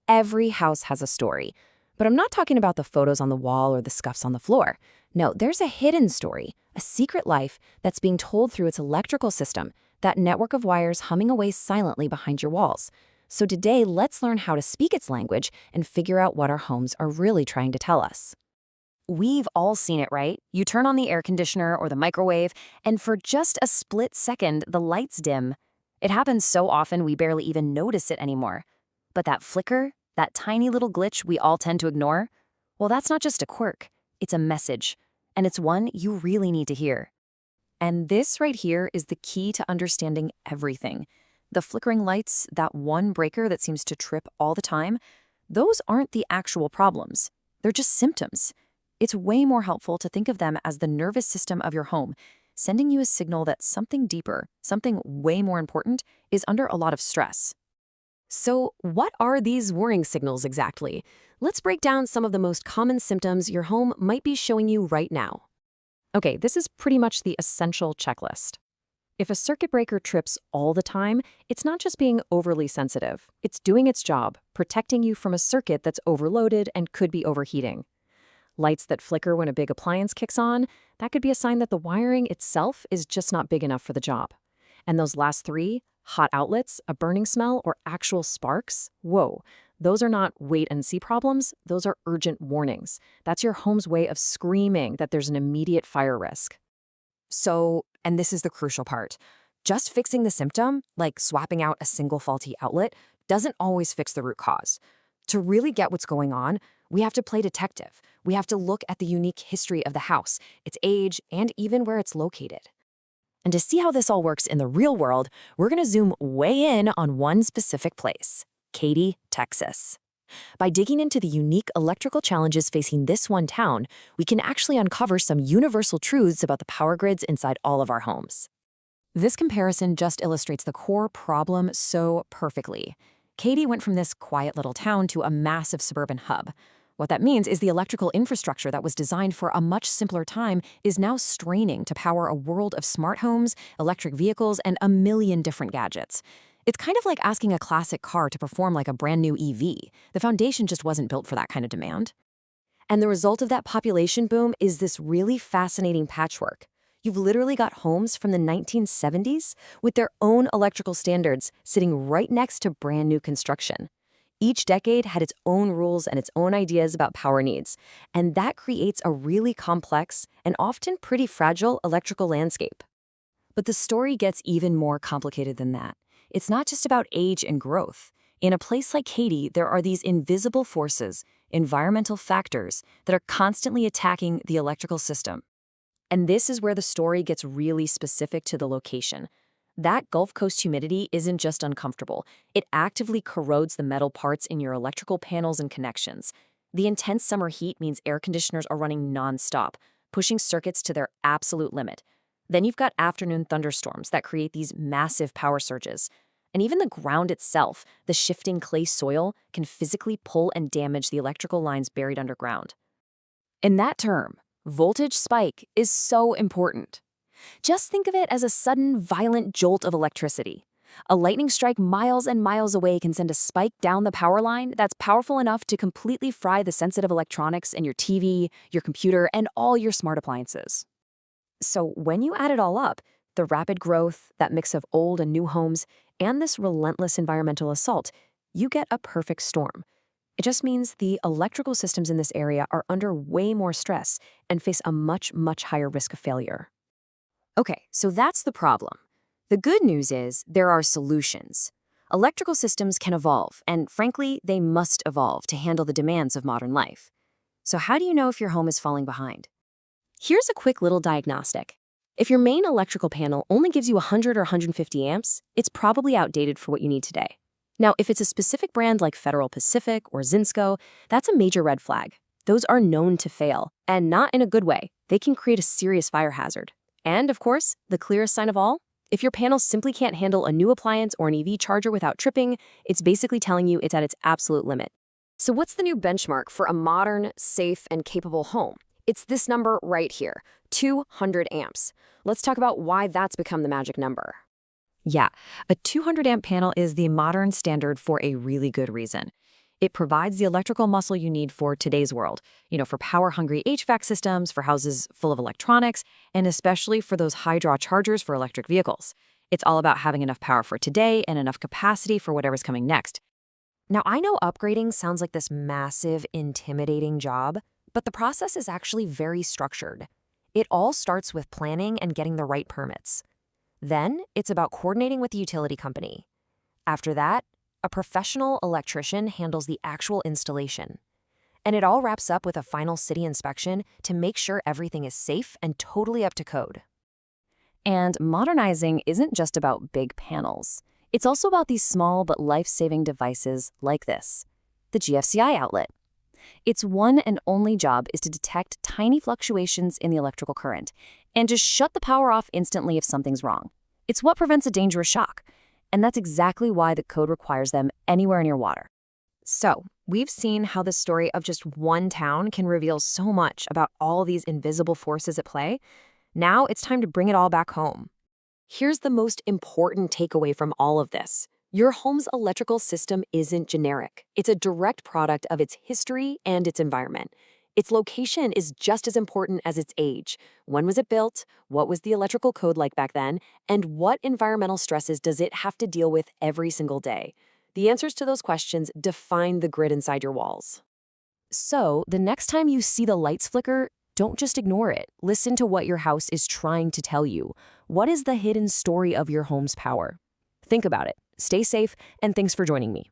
Every house has a story. But I'm not talking about the photos on the wall or the scuffs on the floor. No, there's a hidden story, a secret life that's being told through its electrical system, that network of wires humming away silently behind your walls. So today, let's learn how to speak its language and figure out what our homes are really trying to tell us. We've all seen it, right? You turn on the air conditioner or the microwave, and for just a split second, the lights dim. It happens so often we barely even notice it anymore. But that flicker, that tiny little glitch we all tend to ignore, well, that's not just a quirk. It's a message, and it's one you really need to hear. And this right here is the key to understanding everything. The flickering lights, that one breaker that seems to trip all the time, those aren't the actual problems. They're just symptoms. It's way more helpful to think of them as the nervous system of your home, sending you a signal that something deeper, something way more important, is under a lot of stress. So, what are these warning signals exactly? Let's break down some of the most common symptoms your home might be showing you right now. Okay, this is pretty much the essential checklist. If a circuit breaker trips all the time, it's not just being overly sensitive. It's doing its job, protecting you from a circuit that's overloaded and could be overheating. Lights that flicker when a big appliance kicks on, that could be a sign that the wiring itself is just not big enough for the job. And those last three, hot outlets, a burning smell, or actual sparks, whoa, those are not wait-and-see problems, those are urgent warnings. That's your home's way of screaming that there's an immediate fire risk. So, and this is the crucial part, just fixing the symptom, like swapping out a single faulty outlet, doesn't always fix the root cause. To really get what's going on, we have to play detective. We have to look at the unique history of the house, its age, and even where it's located. And to see how this all works in the real world, we're going to zoom way in on one specific place, Katy, Texas. By digging into the unique electrical challenges facing this one town, we can actually uncover some universal truths about the power grids inside all of our homes. This comparison just illustrates the core problem so perfectly. Katy went from this quiet little town to a massive suburban hub. What that means is the electrical infrastructure that was designed for a much simpler time is now straining to power a world of smart homes, electric vehicles, and a million different gadgets. It's kind of like asking a classic car to perform like a brand new EV. The foundation just wasn't built for that kind of demand. And the result of that population boom is this really fascinating patchwork. You've literally got homes from the 1970s with their own electrical standards sitting right next to brand new construction. Each decade had its own rules and its own ideas about power needs, and that creates a really complex and often pretty fragile electrical landscape. But the story gets even more complicated than that. It's not just about age and growth. In a place like Katy, there are these invisible forces, environmental factors, that are constantly attacking the electrical system. And this is where the story gets really specific to the location. That Gulf Coast humidity isn't just uncomfortable. It actively corrodes the metal parts in your electrical panels and connections. The intense summer heat means air conditioners are running nonstop, pushing circuits to their absolute limit. Then you've got afternoon thunderstorms that create these massive power surges. And even the ground itself, the shifting clay soil, can physically pull and damage the electrical lines buried underground. In that term, voltage spike is so important. Just think of it as a sudden, violent jolt of electricity. A lightning strike miles and miles away can send a spike down the power line that's powerful enough to completely fry the sensitive electronics in your TV, your computer, and all your smart appliances. So when you add it all up, the rapid growth, that mix of old and new homes, and this relentless environmental assault, you get a perfect storm. It just means the electrical systems in this area are under way more stress and face a much, much higher risk of failure. Okay, so that's the problem. The good news is there are solutions. Electrical systems can evolve, and frankly, they must evolve to handle the demands of modern life. So how do you know if your home is falling behind? Here's a quick little diagnostic. If your main electrical panel only gives you 100 or 150 amps, it's probably outdated for what you need today. Now, if it's a specific brand like Federal Pacific or Zinsco, that's a major red flag. Those are known to fail, and not in a good way. They can create a serious fire hazard. And, of course, the clearest sign of all, if your panel simply can't handle a new appliance or an EV charger without tripping, it's basically telling you it's at its absolute limit. So what's the new benchmark for a modern, safe, and capable home? It's this number right here, 200 amps. Let's talk about why that's become the magic number. Yeah, a 200 amp panel is the modern standard for a really good reason. It provides the electrical muscle you need for today's world, for power-hungry HVAC systems, for houses full of electronics, and especially for those high-draw chargers for electric vehicles. It's all about having enough power for today and enough capacity for whatever's coming next. Now, I know upgrading sounds like this massive, intimidating job, but the process is actually very structured. It all starts with planning and getting the right permits. Then, it's about coordinating with the utility company. After that, a professional electrician handles the actual installation. And it all wraps up with a final city inspection to make sure everything is safe and totally up to code. And modernizing isn't just about big panels. It's also about these small but life-saving devices like this, the GFCI outlet. Its one and only job is to detect tiny fluctuations in the electrical current and just shut the power off instantly if something's wrong. It's what prevents a dangerous shock. And that's exactly why the code requires them anywhere near water. So, we've seen how the story of just one town can reveal so much about all these invisible forces at play. Now it's time to bring it all back home. Here's the most important takeaway from all of this. Your home's electrical system isn't generic. It's a direct product of its history and its environment. Its location is just as important as its age. When was it built? What was the electrical code like back then? And what environmental stresses does it have to deal with every single day? The answers to those questions define the grid inside your walls. So, the next time you see the lights flicker, don't just ignore it. Listen to what your house is trying to tell you. What is the hidden story of your home's power? Think about it. Stay safe, and thanks for joining me.